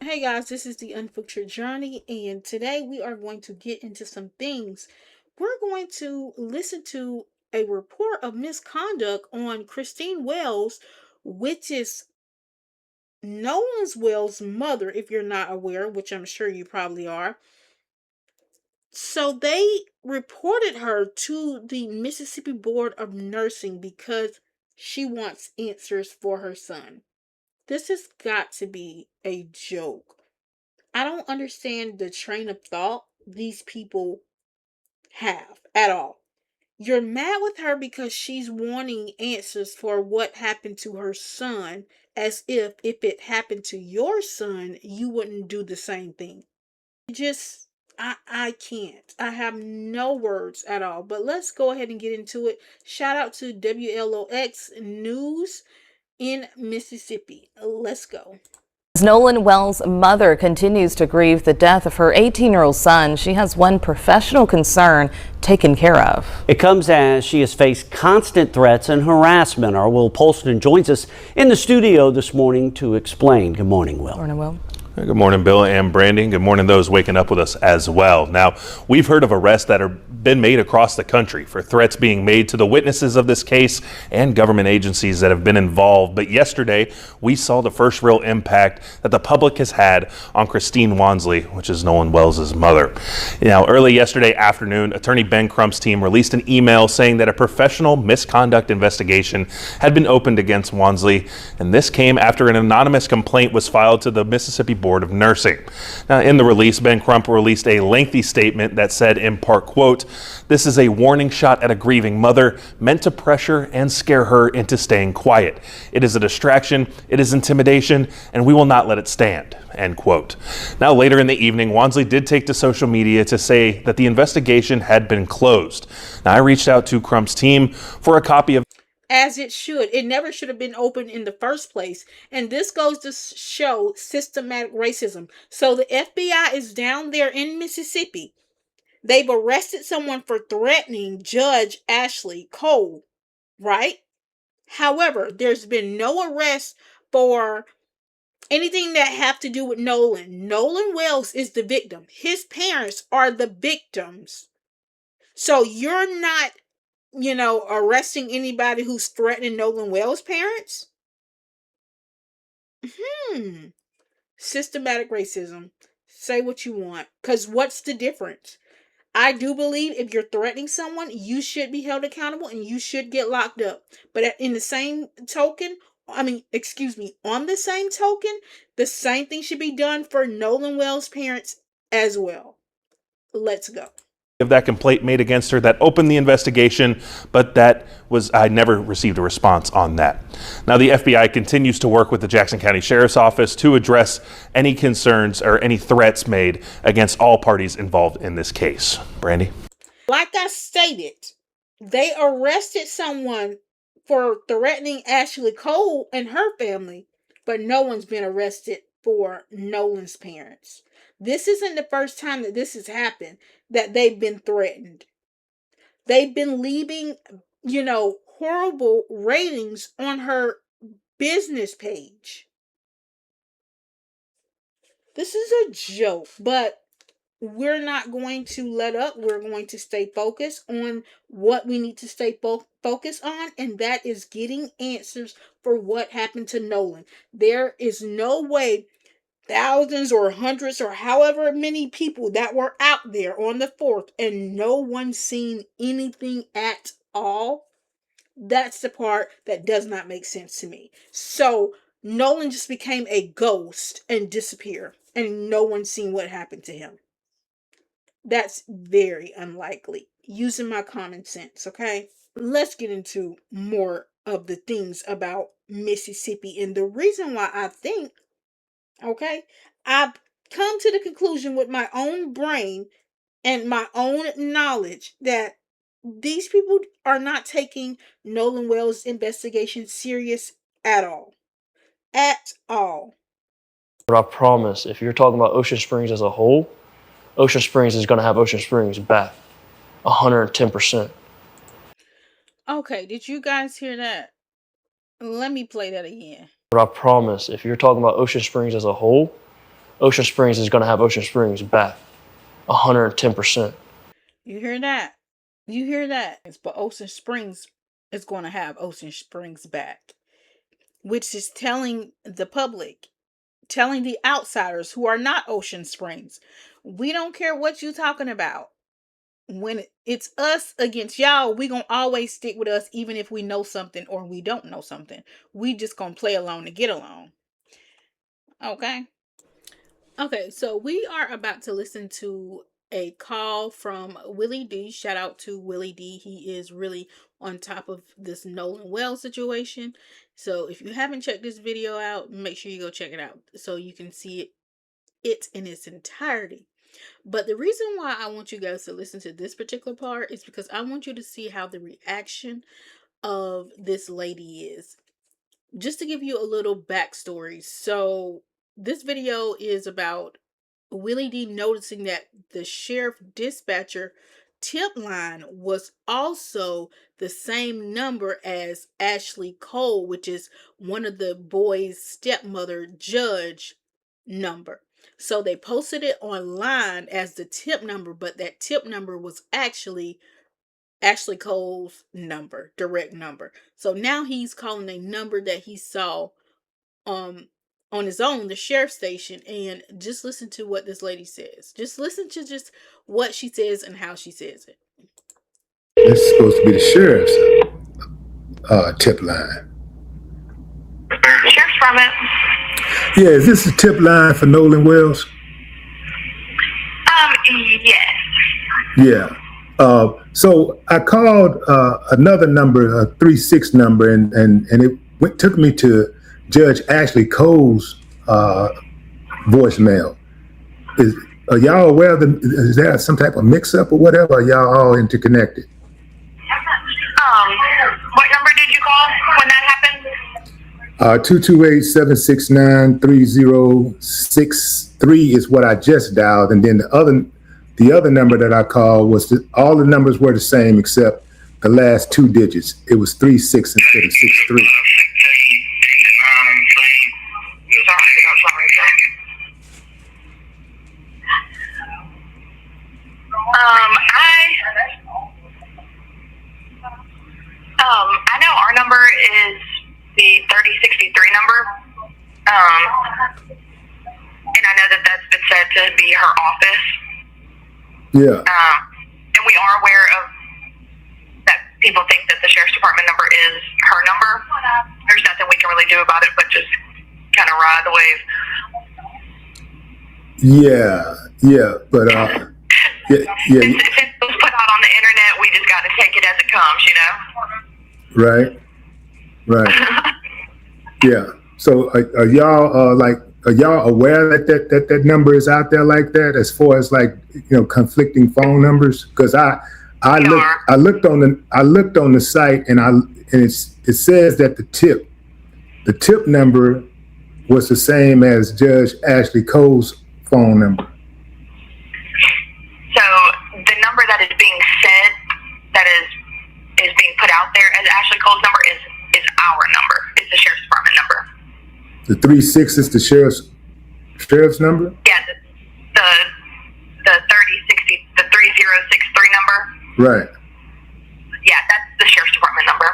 Hey guys, this is the Unfiltered Journey, and today we are going to get into some things. We're going to listen to a report of misconduct on Christine Wells, which is Nolan's Wells' mother, if you're not aware, which I'm sure you probably are. So they reported her to the Mississippi Board of Nursing because she wants answers for her son. This has got to be a joke. I don't understand the train of thought these people have at all. You're mad with her because she's wanting answers for what happened to her son, as if it happened to your son, you wouldn't do the same thing. Just I can't. I have no words at all. But let's go ahead and get into it. Shout out to WLOX News in Mississippi. Let's go. As Nolan Wells' mother continues to grieve the death of her 18-year-old son, she has one professional concern taken care of. It comes as she has faced constant threats and harassment. Our Will Polston joins us in the studio this morning to explain. Good morning, Will. Morning, Will. Good morning, Bill and Brandy. Good morning, those waking up with us as well. Now, we've heard of arrests that have been made across the country for threats being made to the witnesses of this case and government agencies that have been involved. But yesterday, we saw the first real impact that the public has had on Christine Wansley, which is Nolan Wells' mother. Now, early yesterday afternoon, Attorney Ben Crump's team released an email saying that a professional misconduct investigation had been opened against Wansley, and this came after an anonymous complaint was filed to the Mississippi Board of Nursing. Now, in the release, Ben Crump released a lengthy statement that said in part, quote, "This is a warning shot at a grieving mother meant to pressure and scare her into staying quiet. It is a distraction, it is intimidation, and we will not let it stand," end quote. Now, later in the evening, Wansley did take to social media to say that the investigation had been closed. Now, I reached out to Crump's team for a copy of As it should. It never should have been open in the first place. And this goes to show systematic racism. So the FBI is down there in Mississippi. They've arrested someone for threatening Judge Ashley Cole, right? However, there's been no arrest for anything that have to do with Nolan. Nolan Wells is the victim. His parents are the victims. So you're not arresting anybody who's threatening Nolan Wells' parents? Systematic racism. Say what you want. Because what's the difference? I do believe if you're threatening someone, you should be held accountable and you should get locked up. But in the same token, on the same token, the same thing should be done for Nolan Wells' parents as well. Let's go. Of that complaint made against her that opened the investigation, but I never received a response on that. Now, the FBI continues to work with the Jackson County Sheriff's Office to address any concerns or any threats made against all parties involved in this case. Brandy? Like I stated, they arrested someone for threatening Ashley Cole and her family, but no one's been arrested for Nolan's parents. This isn't the first time that this has happened, that they've been threatened. They've been leaving, horrible ratings on her business page. This is a joke, but we're not going to let up. We're going to stay focused on what we need to stay focused on, and that is getting answers for what happened to Nolan. There is no way thousands or hundreds or however many people that were out there on the 4th and no one seen anything at all. That's the part that does not make sense to me. So Nolan just became a ghost and disappeared, and no one seen what happened to him. That's very unlikely. Using my common sense, okay? Let's get into more of the things about Mississippi and the reason why I think, okay, I've come to the conclusion with my own brain and my own knowledge that these people are not taking Nolan Wells' investigation serious at all. At all. But I promise, if you're talking about Ocean Springs as a whole, Ocean Springs is going to have Ocean Springs back 110%. Okay, did you guys hear that? Let me play that again. But I promise, if you're talking about Ocean Springs as a whole, Ocean Springs is going to have Ocean Springs back 110%. You hear that? You hear that? But Ocean Springs is going to have Ocean Springs back, which is telling the public, telling the outsiders who are not Ocean Springs, we don't care what you talking about. When it's us against y'all, we gonna always stick with us, even if we know something or we don't know something. We just gonna play along to get along. Okay. Okay, so we are about to listen to a call from Willie D. Shout out to Willie D. He is really on top of this Nolan Wells situation. So if you haven't checked this video out, make sure you go check it out so you can see it in its entirety. But the reason why I want you guys to listen to this particular part is because I want you to see how the reaction of this lady is. Just to give you a little backstory. So this video is about Willie D noticing that the sheriff dispatcher tip line was also the same number as Ashley Cole, which is one of the boys' stepmother judge number. So they posted it online as the tip number, but that tip number was actually Ashley Cole's number, direct number. So now he's calling a number that he saw on his own, the sheriff's station, and just listen to what this lady says. Just listen to just what she says and how she says it. This is supposed to be the sheriff's tip line. Sheriff's from it. Yeah, is this the tip line for Nolan Wells? Yes. Yeah. So I called another number, a 36 number, and it took me to Judge Ashley Cole's voicemail. Are y'all aware of is there some type of mix-up or whatever? Or are y'all all interconnected? What number did you call when that happened? 228-769-3063 is what I just dialed, and then the other number that I called was all the numbers were the same except the last two digits. It was 36 instead of 63. I know our number is the 3063 number. And I know that that's been said to be her office. Yeah. And we are aware of that people think that the sheriff's department number is her number. There's nothing we can really do about it but just kind of ride the wave. Yeah, but yeah. Since it was put out on the internet, we just got to take it as it comes, you know? Right. Yeah. So are y'all are y'all aware that number is out there like that, as far as conflicting phone numbers? Because I looked on the site and it says that the tip number was the same as Judge Ashley Cole's phone number. So the number that is being said, that is being put out there as Ashley Cole's number is our number. It's the sheriff's department number. The 36 is the sheriff's number? Yeah, the 3063 number. Right. Yeah, that's the sheriff's department number.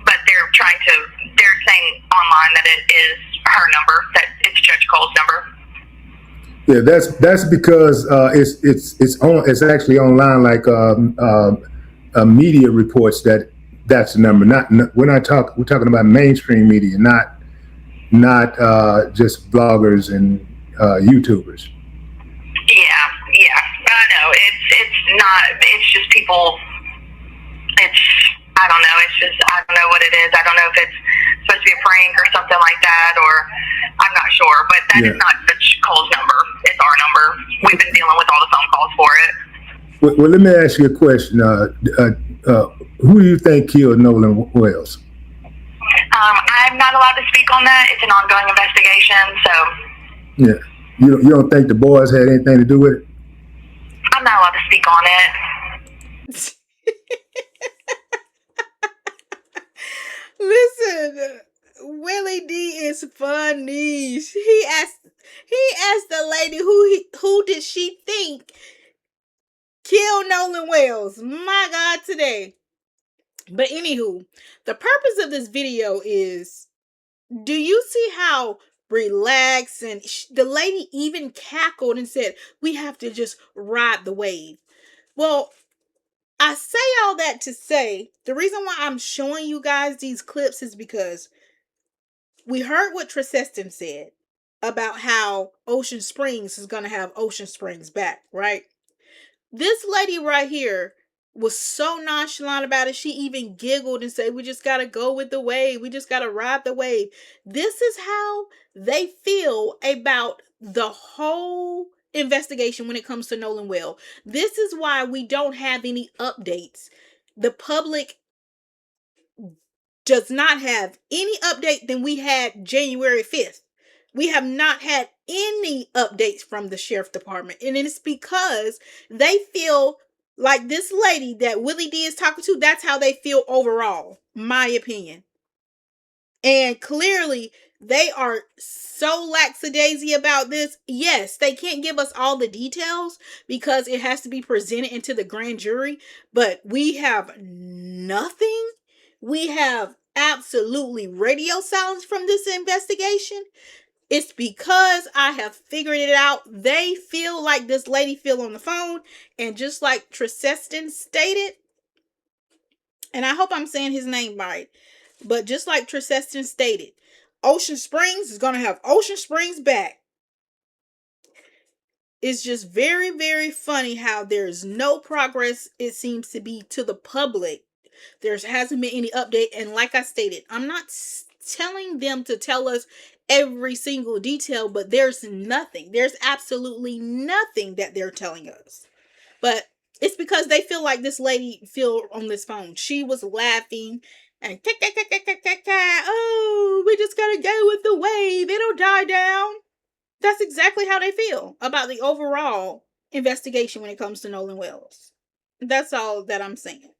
But they're saying online that it is her number, that it's Judge Cole's number. Yeah, that's because it's actually online, like media reports that's the number. We're talking about mainstream media, not just bloggers and YouTubers. Yeah, I know. It's just people. I don't know. I don't know what it is. I don't know if it's supposed to be a prank or something like that, or I'm not sure. But that is not Judge Cole's number. It's our number. We've been dealing with all the phone calls for it. Well, let me ask you a question. Who do you think killed Nolan Wells? I'm not allowed to speak on that. It's an ongoing investigation. So. Yeah. You don't think the boys had anything to do with it? I'm not allowed to speak on it. Listen, Willie D is funny. He asked, He asked the lady who did she think killed Nolan Wells. My God, today. But anywho, the purpose of this video is, do you see how relaxed and the lady even cackled and said, we have to just ride the wave. Well, I say all that to say, the reason why I'm showing you guys these clips is because we heard what Triseston said about how Ocean Springs is going to have Ocean Springs back, right? This lady right here was so nonchalant about it. She even giggled and said, we just got to go with the wave. We just got to ride the wave. This is how they feel about the whole investigation when it comes to Nolan Well. This is why we don't have any updates. The public does not have any update than we had January 5th. We have not had any updates from the sheriff department. And it's because they feel like this lady that Willie D is talking to, that's how they feel overall, my opinion. And clearly, they are so lackadaisy about this. Yes, they can't give us all the details because it has to be presented into the grand jury. But we have nothing. We have absolutely radio silence from this investigation. It's because I have figured it out. They feel like this lady feel on the phone. And just like Triseston stated, and I hope I'm saying his name right, but just like Triseston stated, Ocean Springs is going to have Ocean Springs back. It's just very, very funny how there's no progress, it seems to be, to the public. There hasn't been any update. And like I stated, I'm not telling them to tell us every single detail, but there's nothing. There's absolutely nothing that they're telling us. But it's because they feel like this lady feel on this phone. She was laughing and oh, we just gotta go with the wave. It'll die down. That's exactly how they feel about the overall investigation when it comes to Nolan Wells. That's all that I'm saying.